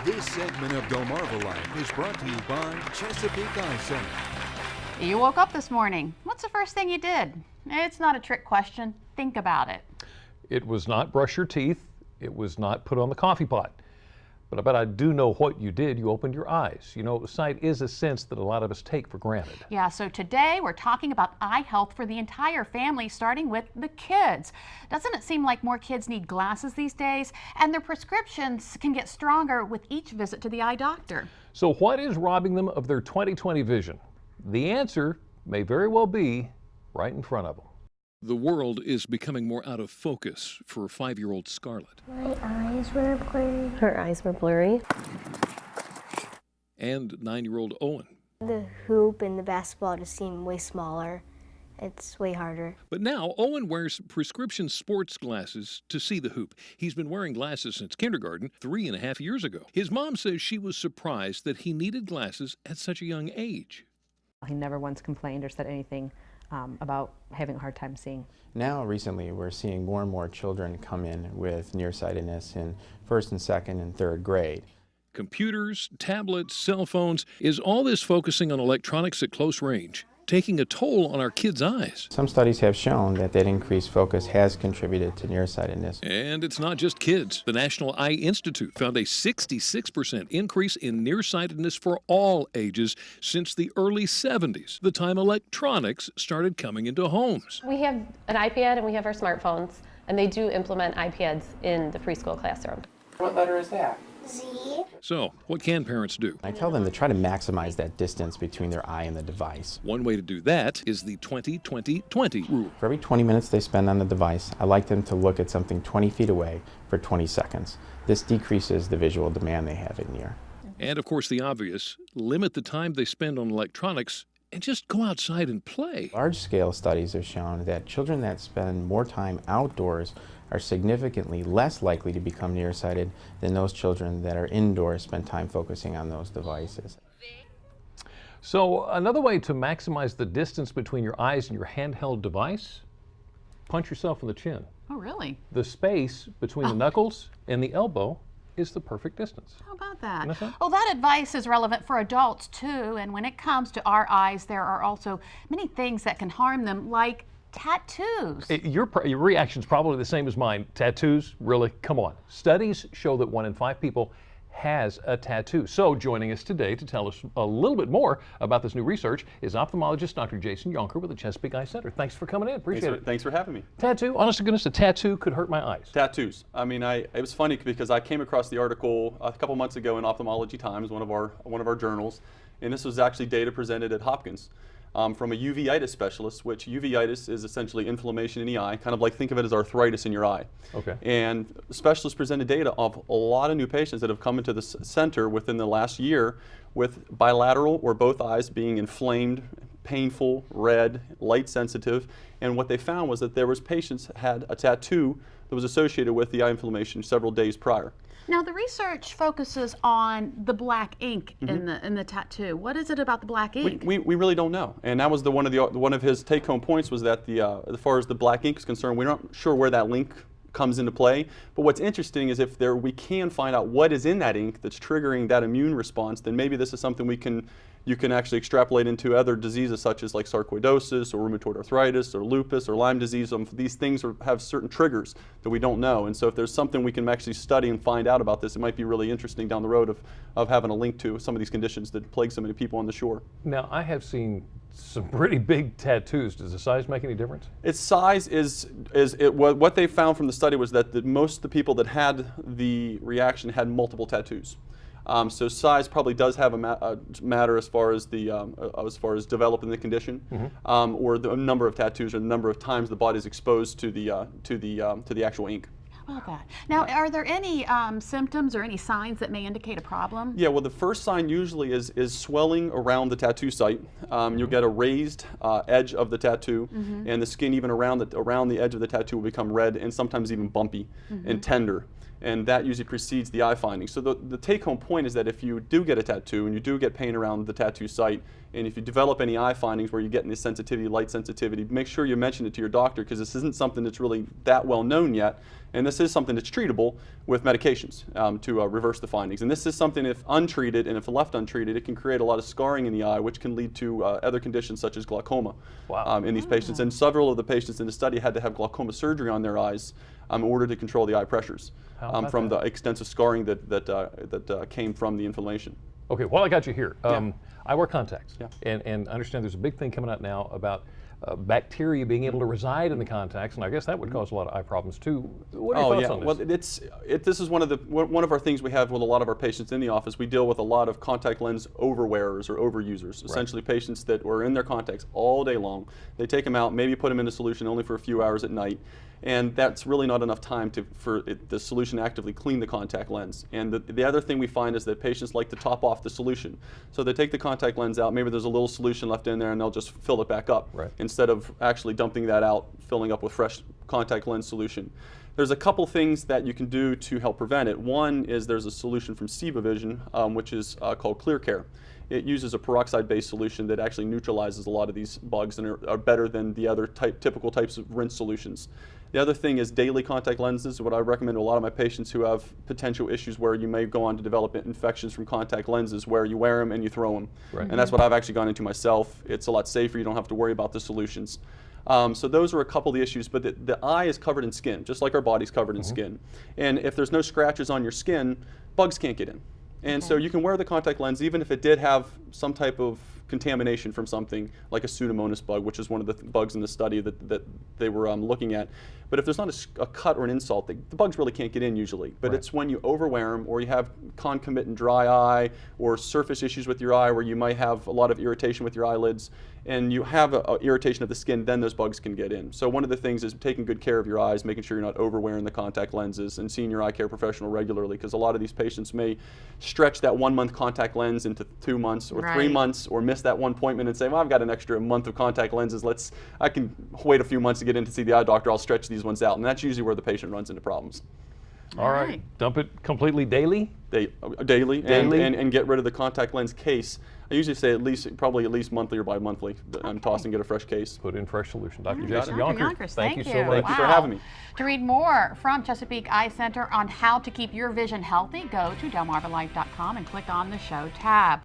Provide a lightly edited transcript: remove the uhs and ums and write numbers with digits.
This segment of Go Marvel Life is brought to you by Chesapeake Eye Center. You woke up this morning. What's the first thing you did? It's not a trick question. Think about it. It was not brush your teeth. It was not put on the coffee pot. But I bet I do know what you did. You opened your eyes. You know, sight is a sense that a lot of us take for granted. Yeah, so today we're talking about eye health for the entire family, starting with the kids. Doesn't it seem like more kids need glasses these days? And their prescriptions can get stronger with each visit to the eye doctor. So what is robbing them of their 20/20 vision? The answer may very well be right in front of them. The world is becoming more out of focus for 5-year-old Scarlett. My eyes were blurry. Her eyes were blurry. And 9-year-old Owen. The hoop and the basketball just seem way smaller. It's way harder. But now Owen wears prescription sports glasses to see the hoop. He's been wearing glasses since kindergarten, 3.5 years ago. His mom says she was surprised that he needed glasses at such a young age. He never once complained or said anything about having a hard time seeing. Now, recently, we're seeing more and more children come in with nearsightedness in first and second and third grade. Computers, tablets, cell phones, is all this focusing on electronics at close range taking a toll on our kids' eyes? Some studies have shown that increased focus has contributed to nearsightedness. And it's not just kids. The National Eye Institute found a 66% increase in nearsightedness for all ages since the early 70s, the time electronics started coming into homes. We have an iPad and we have our smartphones, and they do implement iPads in the preschool classroom. What letter is that? Z. So, what can parents do? I tell them to try to maximize that distance between their eye and the device. One way to do that is the 20-20-20 rule. For every 20 minutes they spend on the device, I like them to look at something 20 feet away for 20 seconds. This decreases the visual demand they have in near. And of course the obvious, limit the time they spend on electronics and just go outside and play. Large-scale studies have shown that children that spend more time outdoors are significantly less likely to become nearsighted than those children that are indoors spend time focusing on those devices. So another way to maximize the distance between your eyes and your handheld device, punch yourself in the chin. Oh, really? The space between the knuckles and the elbow is the perfect distance. How about that? Understand? Well, that advice is relevant for adults too, and when it comes to our eyes, there are also many things that can harm them, like tattoos. Your reaction's probably the same as mine. Tattoos? Really? Come on. Studies show that 1 in 5 people has a tattoo. So joining us today to tell us a little bit more about this new research is ophthalmologist Dr. Jason Yonker with the Chesapeake Eye Center. Thanks for coming in. Appreciate it. Thanks for having me. Tattoo? Honest to goodness, a tattoo could hurt my eyes. Tattoos. I mean, it was funny because I came across the article a couple months ago in Ophthalmology Times, one of our journals, and this was actually data presented at Hopkins. From a uveitis specialist, which uveitis is essentially inflammation in the eye, kind of like think of it as arthritis in your eye. Okay. And specialists presented data of a lot of new patients that have come into the center within the last year with bilateral or both eyes being inflamed, painful, red, light sensitive, and what they found was that there was patients had a tattoo that was associated with the eye inflammation several days prior. Now, the research focuses on the black ink in the tattoo. What is it about the black ink? We really don't know, and that was one of his take-home points was that as far as the black ink is concerned, we're not sure where that link comes into play. But what's interesting is if we can find out what is in that ink that's triggering that immune response, then maybe this is something you can actually extrapolate into other diseases such as like sarcoidosis or rheumatoid arthritis or lupus or Lyme disease. These things have certain triggers that we don't know. And so if there's something we can actually study and find out about this, it might be really interesting down the road of having a link to some of these conditions that plague so many people on the shore. Now, I have seen some pretty big tattoos. Does the size make any difference? Its size what they found from the study was that most of the people that had the reaction had multiple tattoos. So size probably does have a matter as far as developing the condition, or the number of tattoos or the number of times the body is exposed to the actual ink. How about that? Now, are there any symptoms or any signs that may indicate a problem? Yeah, well, the first sign usually is swelling around the tattoo site. You'll get a raised edge of the tattoo, and the skin even around the edge of the tattoo will become red and sometimes even bumpy and tender. and that usually precedes the eye finding. So the take-home point is that if you do get a tattoo and you do get pain around the tattoo site, and if you develop any eye findings where you get any sensitivity, light sensitivity, make sure you mention it to your doctor, because this isn't something that's really that well known yet, and this is something that's treatable with medications to reverse the findings. And this is something, if untreated and if left untreated, it can create a lot of scarring in the eye, which can lead to other conditions such as glaucoma in these patients. And several of the patients in the study had to have glaucoma surgery on their eyes in order to control the eye pressures from the extensive scarring that came from the inflammation. Okay, while I got you here, I wear contacts, and understand there's a big thing coming out now about bacteria being able to reside in the contacts, and I guess that would cause a lot of eye problems too. What are your thoughts on this? Well, this is one of our things we have with a lot of our patients in the office. We deal with a lot of contact lens overwearers or overusers, essentially patients that were in their contacts all day long. They take them out, maybe put them in a solution only for a few hours at night, and that's really not enough time for the solution to actively clean the contact lens. And the other thing we find is that patients like to top off the solution. So they take the contact lens out, maybe there's a little solution left in there, and they'll just fill it back up instead of actually dumping that out, filling up with fresh contact lens solution. There's a couple things that you can do to help prevent it. One is there's a solution from Ciba Vision, which is called Clear Care. It uses a peroxide-based solution that actually neutralizes a lot of these bugs and are better than the other typical types of rinse solutions. The other thing is daily contact lenses. What I recommend to a lot of my patients who have potential issues where you may go on to develop infections from contact lenses, where you wear them and you throw them. And that's what I've actually gone into myself. It's a lot safer. You don't have to worry about the solutions. So those are a couple of the issues, but the eye is covered in skin, just like our body's covered in skin. And if there's no scratches on your skin, bugs can't get in. And so you can wear the contact lens even if it did have some type of contamination from something like a Pseudomonas bug, which is one of the bugs in the study that they were looking at. But if there's not a cut or an insult, the bugs really can't get in usually. But it's when you overwear them, or you have concomitant dry eye or surface issues with your eye where you might have a lot of irritation with your eyelids, and you have a irritation of the skin, then those bugs can get in. So one of the things is taking good care of your eyes, making sure you're not overwearing the contact lenses, and seeing your eye care professional regularly, because a lot of these patients may stretch that 1 month contact lens into 2 months or 3 months, or miss that one appointment and say, well, I've got an extra month of contact lenses, I can wait a few months to get in to see the eye doctor, I'll stretch these ones out. And that's usually where the patient runs into problems. All right. Dump it completely daily? Daily. And get rid of the contact lens case. I usually say probably at least monthly or bi-monthly. I'm tossing, get a fresh case. Put in fresh solution. Dr. Right. Jason Yonkers, thank you so much. Thank you for having me. To read more from Chesapeake Eye Center on how to keep your vision healthy, go to delmarvalife.com and click on the show tab.